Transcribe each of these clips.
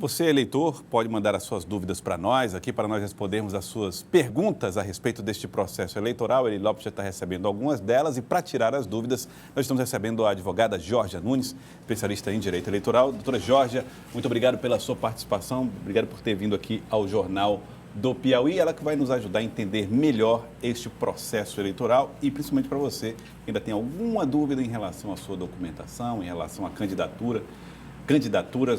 Você, eleitor, pode mandar as suas dúvidas para nós, aqui para nós respondermos as suas perguntas a respeito deste processo eleitoral. Eli Lopes já está recebendo algumas delas e para tirar as dúvidas, nós estamos recebendo a advogada Georgia Nunes, especialista em direito eleitoral. Doutora Georgia, muito obrigado pela sua participação, obrigado por ter vindo aqui ao Jornal do Piauí, ela que vai nos ajudar a entender melhor este processo eleitoral e principalmente para você que ainda tem alguma dúvida em relação à sua documentação, em relação à candidaturas,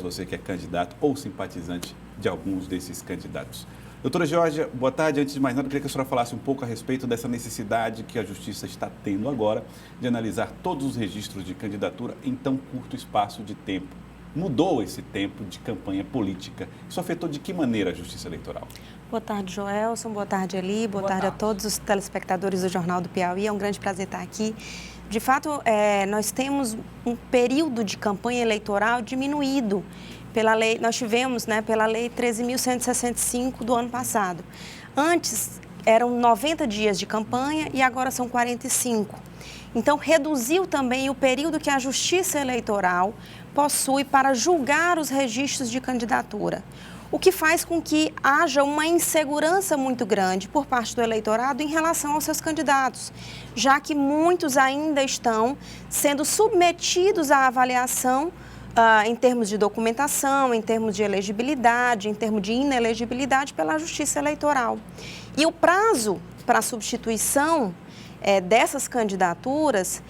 você que é candidato ou simpatizante de alguns desses candidatos. Doutora Georgia, boa tarde. Antes de mais nada, eu queria que a senhora falasse um pouco a respeito dessa necessidade que a Justiça está tendo agora de analisar todos os registros de candidatura em tão curto espaço de tempo. Mudou esse tempo de campanha política. Isso afetou de que maneira a Justiça Eleitoral? Boa tarde, Joelson. Boa tarde, Eli. Boa tarde a todos os telespectadores do Jornal do Piauí. É um grande prazer estar aqui. De fato, nós temos um período de campanha eleitoral diminuído pela lei, nós tivemos, pela Lei 13.165 do ano passado. Antes, eram 90 dias de campanha e agora são 45. Então, reduziu também o período que a Justiça Eleitoral possui para julgar os registros de candidatura, o que faz com que haja uma insegurança muito grande por parte do eleitorado em relação aos seus candidatos, já que muitos ainda estão sendo submetidos à avaliação em termos de documentação, em termos de elegibilidade, em termos de inelegibilidade pela Justiça Eleitoral. E o prazo para a substituição dessas candidaturas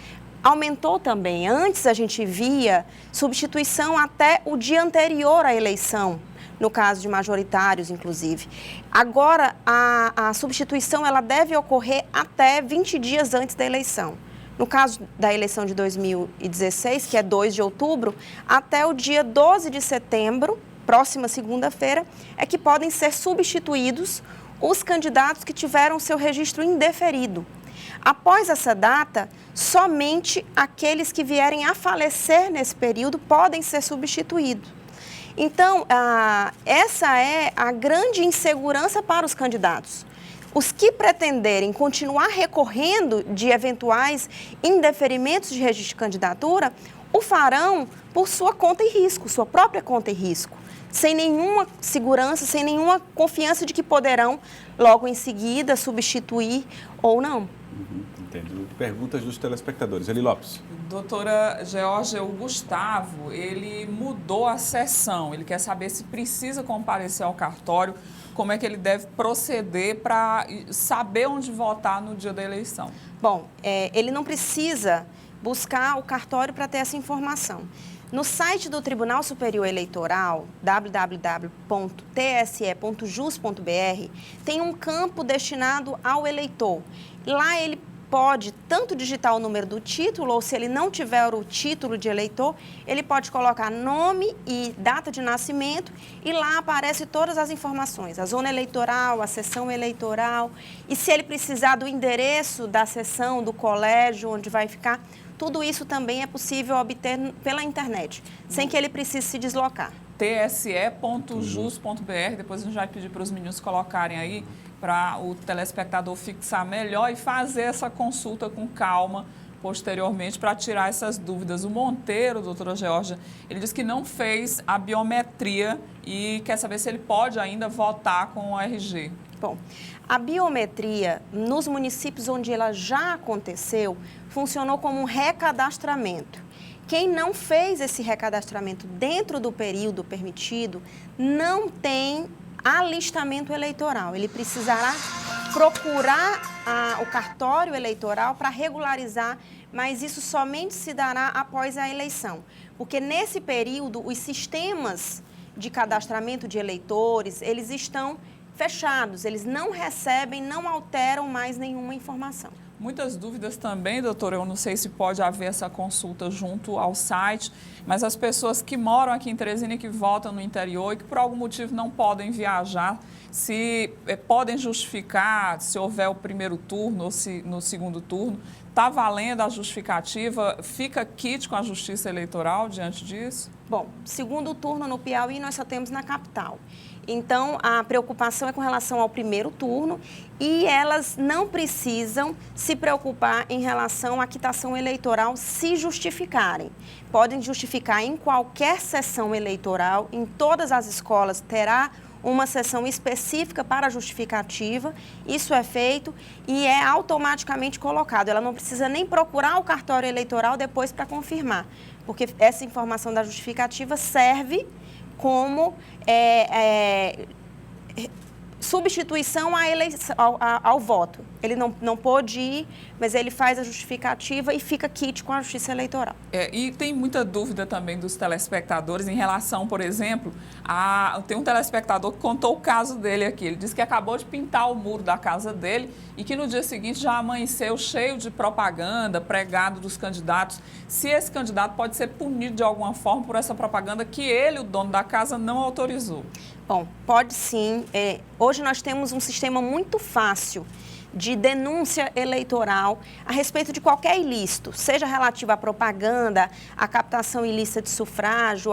aumentou também. Antes a gente via substituição até o dia anterior à eleição, no caso de majoritários, inclusive. Agora, a substituição ela deve ocorrer até 20 dias antes da eleição. No caso da eleição de 2016, que é 2 de outubro, até o dia 12 de setembro, próxima segunda-feira, é que podem ser substituídos os candidatos que tiveram seu registro indeferido. Após essa data, somente aqueles que vierem a falecer nesse período podem ser substituídos. Então, essa é a grande insegurança para os candidatos. Os que pretenderem continuar recorrendo de eventuais indeferimentos de registro de candidatura, o farão por sua conta e risco, sua própria conta e risco, sem nenhuma segurança, sem nenhuma confiança de que poderão, logo em seguida, substituir ou não. Entendo. Perguntas dos telespectadores. Eli Lopes. Doutora Georgia, o Gustavo, ele mudou a sessão. Ele quer saber se precisa comparecer ao cartório, como é que ele deve proceder para saber onde votar no dia da eleição. Bom, ele não precisa buscar o cartório para ter essa informação. No site do Tribunal Superior Eleitoral, www.tse.jus.br, tem um campo destinado ao eleitor. Lá ele pode tanto digitar o número do título, ou se ele não tiver o título de eleitor, ele pode colocar nome e data de nascimento e lá aparecem todas as informações, a zona eleitoral, a sessão eleitoral, e se ele precisar do endereço da sessão, do colégio onde vai ficar, tudo isso também é possível obter pela internet, sem que ele precise se deslocar. tse.jus.br, depois a gente vai pedir para os meninos colocarem aí, para o telespectador fixar melhor e fazer essa consulta com calma posteriormente para tirar essas dúvidas. O Monteiro, doutora Georgia, ele disse que não fez a biometria e quer saber se ele pode ainda votar com o RG. Bom, a biometria nos municípios onde ela já aconteceu funcionou como um recadastramento. Quem não fez esse recadastramento dentro do período permitido não tem alistamento eleitoral. Ele precisará procurar o cartório eleitoral para regularizar, mas isso somente se dará após a eleição. Porque nesse período, os sistemas de cadastramento de eleitores, eles estão fechados, eles não recebem, não alteram mais nenhuma informação. Muitas dúvidas também, doutora, eu não sei se pode haver essa consulta junto ao site, mas as pessoas que moram aqui em Teresina e que votam no interior e que por algum motivo não podem viajar, se podem justificar se houver o primeiro turno ou se no segundo turno, Está valendo a justificativa? Fica quite com a Justiça Eleitoral diante disso? Bom, segundo turno no Piauí nós só temos na capital. Então, a preocupação é com relação ao primeiro turno e elas não precisam se preocupar em relação à quitação eleitoral se justificarem. Podem justificar em qualquer sessão eleitoral, em todas as escolas terá uma sessão específica para a justificativa, isso é feito e é automaticamente colocado. Ela não precisa nem procurar o cartório eleitoral depois para confirmar, porque essa informação da justificativa serve como substituição à eleição, ao voto. Ele não pôde ir, mas ele faz a justificativa e fica quite com a Justiça Eleitoral. E tem muita dúvida também dos telespectadores em relação, por exemplo, tem um telespectador que contou o caso dele aqui. Ele disse que acabou de pintar o muro da casa dele e que no dia seguinte já amanheceu cheio de propaganda, pregado dos candidatos. Se esse candidato pode ser punido de alguma forma por essa propaganda que ele, o dono da casa, não autorizou. Bom, pode sim. Hoje nós temos um sistema muito fácil de denúncia eleitoral a respeito de qualquer ilícito, seja relativo à propaganda, à captação ilícita de sufrágio,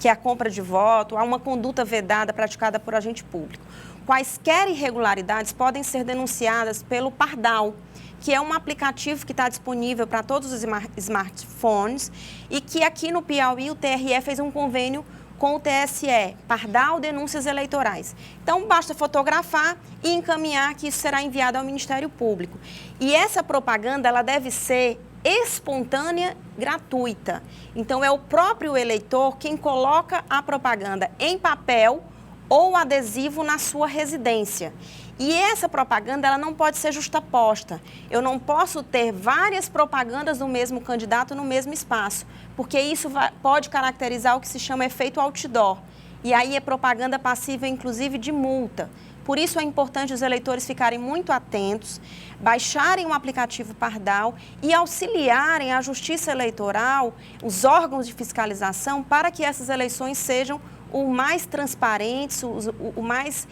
que é a compra de voto, a uma conduta vedada praticada por agente público. Quaisquer irregularidades podem ser denunciadas pelo Pardal, que é um aplicativo que está disponível para todos os smartphones e que aqui no Piauí o TRE fez um convênio com o TSE, Pardal Denúncias Eleitorais. Então, basta fotografar e encaminhar que isso será enviado ao Ministério Público. E essa propaganda, ela deve ser espontânea, gratuita. Então, é o próprio eleitor quem coloca a propaganda em papel ou adesivo na sua residência. E essa propaganda, ela não pode ser justaposta. Eu não posso ter várias propagandas do mesmo candidato no mesmo espaço, porque isso pode caracterizar o que se chama efeito outdoor. E aí é propaganda passível, inclusive, de multa. Por isso é importante os eleitores ficarem muito atentos, baixarem o aplicativo Pardal e auxiliarem a Justiça Eleitoral, os órgãos de fiscalização, para que essas eleições sejam o mais transparentes, o mais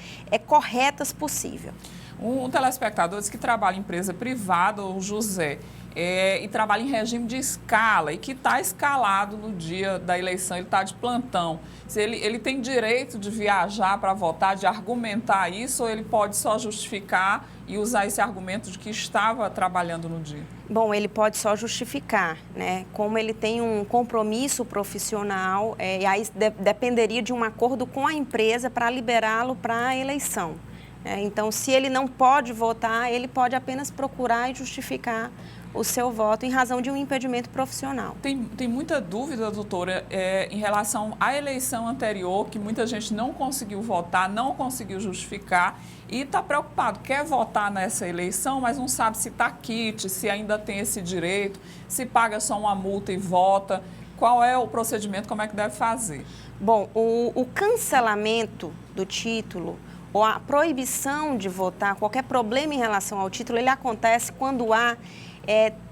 corretas possível. Um telespectador disse que trabalha em empresa privada, o José, e trabalha em regime de escala e que está escalado no dia da eleição, ele está de plantão. Se ele tem direito de viajar para votar, de argumentar isso, ou ele pode só justificar e usar esse argumento de que estava trabalhando no dia? Bom, ele pode só justificar, né? Como ele tem um compromisso profissional, e aí dependeria de um acordo com a empresa para liberá-lo para a eleição. Então, se ele não pode votar, ele pode apenas procurar e justificar o seu voto em razão de um impedimento profissional. Tem muita dúvida, doutora, em relação à eleição anterior, que muita gente não conseguiu votar, não conseguiu justificar e está preocupado, quer votar nessa eleição, mas não sabe se está quite, se ainda tem esse direito, se paga só uma multa e vota. Qual é o procedimento, como é que deve fazer? Bom, o cancelamento do título ou a proibição de votar, qualquer problema em relação ao título, ele acontece quando há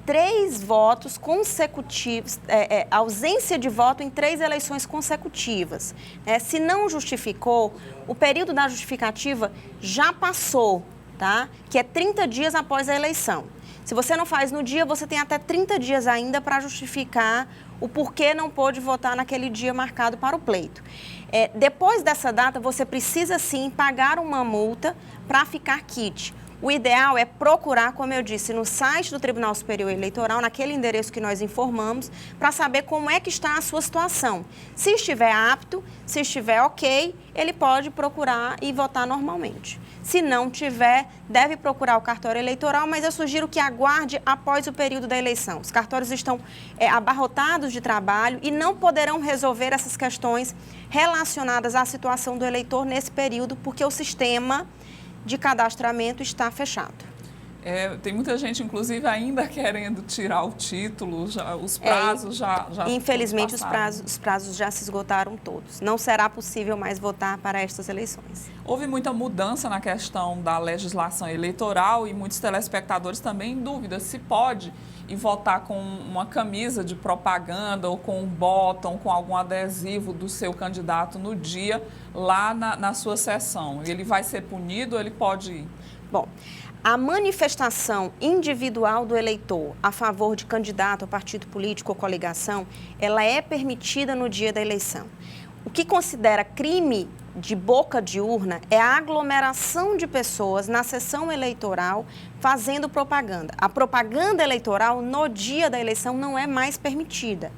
3 votos consecutivos, ausência de voto em 3 eleições consecutivas. Se não justificou, o período da justificativa já passou, tá? Que é 30 dias após a eleição. Se você não faz no dia, você tem até 30 dias ainda para justificar o porquê não pôde votar naquele dia marcado para o pleito. Depois dessa data, você precisa sim pagar uma multa para ficar quite. O ideal é procurar, como eu disse, no site do Tribunal Superior Eleitoral, naquele endereço que nós informamos, para saber como é que está a sua situação. Se estiver apto, se estiver ok, ele pode procurar e votar normalmente. Se não tiver, deve procurar o cartório eleitoral, mas eu sugiro que aguarde após o período da eleição. Os cartórios estão abarrotados de trabalho e não poderão resolver essas questões relacionadas à situação do eleitor nesse período, porque o sistema de cadastramento está fechado. Tem muita gente, inclusive, ainda querendo tirar o título, os prazos já infelizmente, os prazos já se esgotaram todos. Não será possível mais votar para estas eleições. Houve muita mudança na questão da legislação eleitoral e muitos telespectadores também em dúvida se pode ir votar com uma camisa de propaganda ou com um botão, com algum adesivo do seu candidato no dia lá na sua sessão. Ele vai ser punido ou ele pode ir? Bom, a manifestação individual do eleitor a favor de candidato a partido político ou coligação, ela é permitida no dia da eleição. O que considera crime de boca de urna é a aglomeração de pessoas na sessão eleitoral fazendo propaganda. A propaganda eleitoral no dia da eleição não é mais permitida,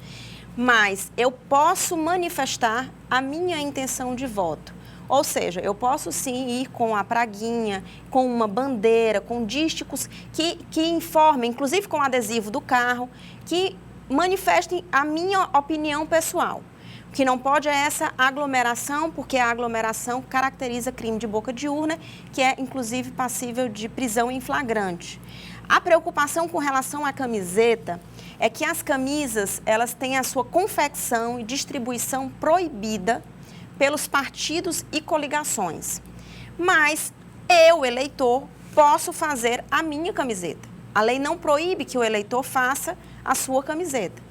mas eu posso manifestar a minha intenção de voto. Ou seja, eu posso sim ir com a praguinha, com uma bandeira, com dísticos que informem, inclusive com adesivo do carro, que manifestem a minha opinião pessoal. O que não pode é essa aglomeração, porque a aglomeração caracteriza crime de boca de urna, que é inclusive passível de prisão em flagrante. A preocupação com relação à camiseta é que as camisas, elas têm a sua confecção e distribuição proibida pelos partidos e coligações. Mas eu, eleitor, posso fazer a minha camiseta. A lei não proíbe que o eleitor faça a sua camiseta.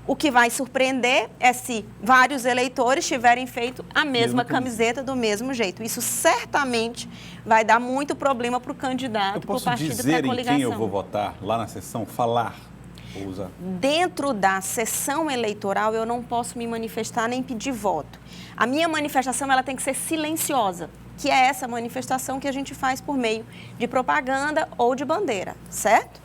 O que vai surpreender é se vários eleitores tiverem feito a mesma camiseta do mesmo jeito. Isso certamente vai dar muito problema para o candidato, para o partido, para a coligação. Eu posso dizer em quem eu vou votar lá na sessão, falar? Usar. Dentro da sessão eleitoral, eu não posso me manifestar nem pedir voto. A minha manifestação ela tem que ser silenciosa, que é essa manifestação que a gente faz por meio de propaganda ou de bandeira, certo?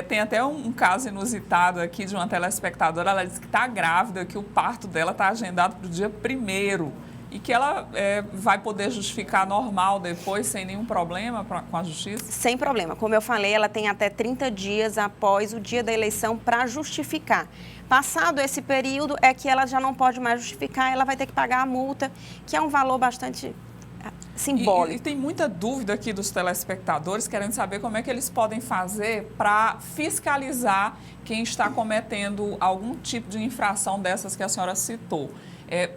Tem até um caso inusitado aqui de uma telespectadora. Ela disse que está grávida, que o parto dela está agendado para o dia 1º e que ela vai poder justificar normal depois, sem nenhum problema com a justiça? Sem problema. Como eu falei, ela tem até 30 dias após o dia da eleição para justificar. Passado esse período, é que ela já não pode mais justificar, ela vai ter que pagar a multa, que é um valor bastante simbólico. E tem muita dúvida aqui dos telespectadores, querendo saber como é que eles podem fazer para fiscalizar quem está cometendo algum tipo de infração dessas que a senhora citou.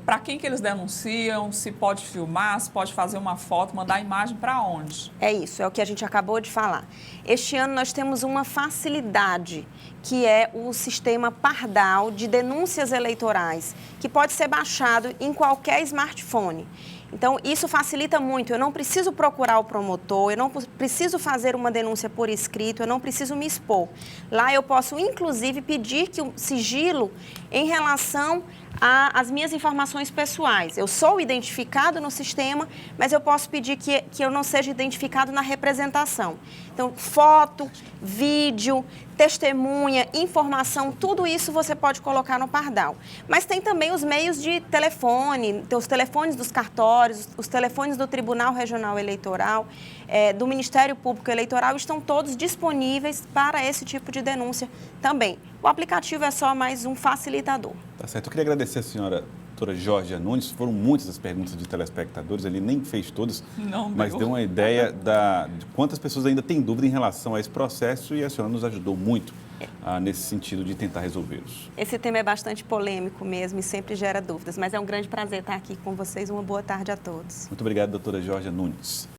Para quem que eles denunciam, se pode filmar, se pode fazer uma foto, mandar a imagem para onde? É isso, é o que a gente acabou de falar. Este ano nós temos uma facilidade, que é o sistema Pardal de denúncias eleitorais, que pode ser baixado em qualquer smartphone. Então, isso facilita muito. Eu não preciso procurar o promotor, eu não preciso fazer uma denúncia por escrito, eu não preciso me expor. Lá eu posso, inclusive, pedir que o sigilo em relação às minhas informações pessoais. Eu sou identificado no sistema, mas eu posso pedir que eu não seja identificado na representação. Então, foto, vídeo, testemunha, informação, tudo isso você pode colocar no Pardal. Mas tem também os meios de telefone, os telefones dos cartórios, os telefones do Tribunal Regional Eleitoral, do Ministério Público Eleitoral, estão todos disponíveis para esse tipo de denúncia também. O aplicativo é só mais um facilitador. Tá certo. Eu queria agradecer a senhora doutora Georgia Nunes. Foram muitas as perguntas de telespectadores, ele nem fez todas, mas deu uma ideia de quantas pessoas ainda têm dúvida em relação a esse processo e a senhora nos ajudou muito nesse sentido de tentar resolvê-los. Esse tema é bastante polêmico mesmo e sempre gera dúvidas, mas é um grande prazer estar aqui com vocês. Uma boa tarde a todos. Muito obrigado, doutora Georgia Nunes.